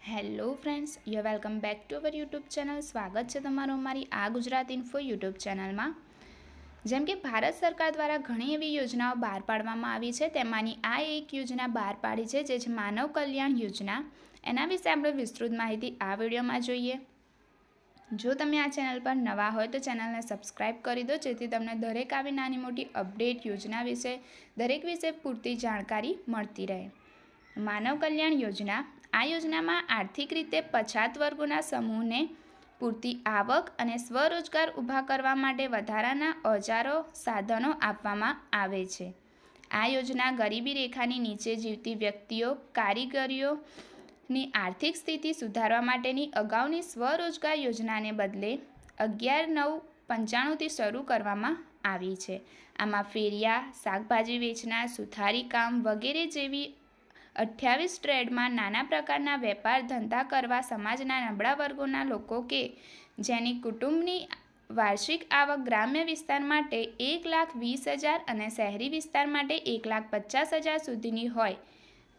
Hello friends, you welcome back to our YouTube channel. સ્વાગત છે તમારું અમારી આ ગુજરાત ઇન્ફો યુટ્યુબ ચેનલમાં. જેમ કે ભારત સરકાર દ્વારા ઘણી એવી યોજનાઓ બહાર પાડવામાં આવી છે, તેમાંની આ એક યોજના બહાર પાડી છે, જે છે માનવ કલ્યાણ યોજના. એના વિશે આપણે વિસ્તૃત માહિતી આ વિડીયોમાં જોઈએ. જો તમે આ ચેનલ પર નવા હોય તો ચેનલને સબસ્ક્રાઈબ કરી દો, જેથી તમને દરેક આવી નાની મોટી અપડેટ યોજના વિશે દરેક વિશે પૂરતી જાણકારી મળતી રહે. માનવ કલ્યાણ યોજના. આ યોજનામાં આર્થિક રીતે પછાત વર્ગોના સમૂહને પૂરતી આવક અને સ્વરોજગાર ઊભા કરવા માટે વધારાના ઓજારો સાધનો આપવામાં આવે છે. આ યોજના ગરીબી રેખાની નીચે જીવતી વ્યક્તિઓ, કારીગરીઓની આર્થિક સ્થિતિ સુધારવા માટેની અગાઉની સ્વરોજગાર યોજનાને બદલે 11/9/95થી શરૂ કરવામાં આવી છે. આમાં ફેરિયા, શાકભાજી વેચનાર, સુથારી કામ વગેરે જેવી 28 ટ્રેડમાં નાના પ્રકારના વેપાર ધંધા કરવા સમાજના નબળા વર્ગોના લોકો કે જેની કુટુંબની વાર્ષિક આવક ગ્રામ્ય વિસ્તાર માટે 1,20,000 અને શહેરી વિસ્તાર માટે 1,50,000 સુધીની હોય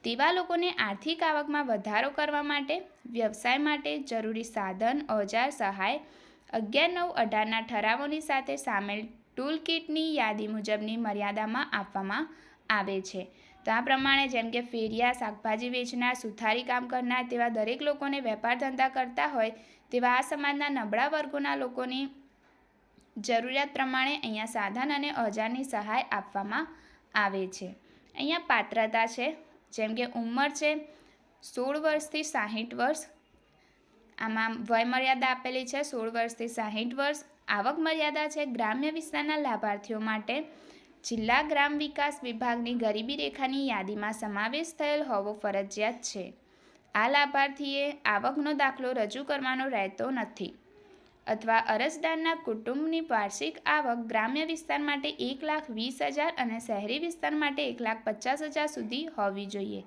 તેવા લોકોને આર્થિક આવકમાં વધારો કરવા માટે વ્યવસાય માટે જરૂરી સાધન, ઓજાર સહાય 11/9/18ના ઠરાવોની સાથે સામેલ ટૂલ કિટની યાદી મુજબની મર્યાદામાં આપવામાં આવે છે. તો આ પ્રમાણે જેમ કે ફેરિયા, શાકભાજી વેચનાર, સુથારી કામ કરનાર તેવા દરેક લોકોને વેપાર ધંધા કરતા હોય તેવા આ સમાજના નબળા વર્ગોના લોકોની જરૂરિયાત પ્રમાણે અહીંયા સાધન અને ઓજારની સહાય આપવામાં આવે છે. અહીંયા પાત્રતા છે, જેમ કે ઉંમર છે 16 વર્ષથી 60 વર્ષ. આમાં વય મર્યાદા આપેલી છે 16 વર્ષથી 60 વર્ષ. આવક મર્યાદા છે ગ્રામ્ય વિસ્તારના લાભાર્થીઓ માટે જિલ્લા ગ્રામ વિકાસ વિભાગની ગરીબી રેખાની યાદીમાં સમાવેશ થયેલ હોવો ફરજિયાત છે. આ લાભાર્થીએ આવકનો દાખલો રજૂ કરવાનો રહેતો નથી અથવા અરજદારના કુટુંબની વાર્ષિક આવક ગ્રામ્ય વિસ્તાર માટે 1,20,000 અને શહેરી વિસ્તાર માટે 1,50,000 સુધી હોવી જોઈએ.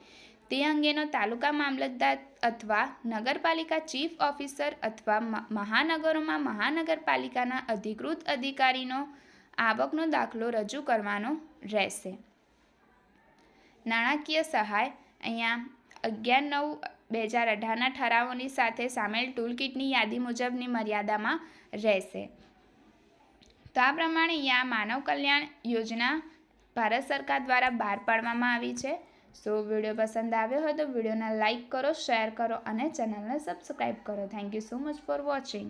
તે અંગેનો તાલુકા મામલતદાર અથવા નગરપાલિકા ચીફ ઓફિસર અથવા મહાનગરોમાં મહાનગરપાલિકાના અધિકૃત અધિકારીનો આવકનો દાખલો રજૂ કરવાનો રહેશે. નાણાકીય સહાય. અહીંયા 11/9/2018ના ઠરાવોની સાથે સામેલ ટૂલ કિટની યાદી મુજબની મર્યાદામાં રહેશે. તો આ પ્રમાણે અહીંયા માનવ કલ્યાણ યોજના ભારત સરકાર દ્વારા બહાર પાડવામાં આવી છે. સો વિડીયો પસંદ આવ્યો હોય તો વિડીયોને લાઇક કરો, શેર કરો અને ચેનલને સબસ્ક્રાઈબ કરો. Thank you so much for watching.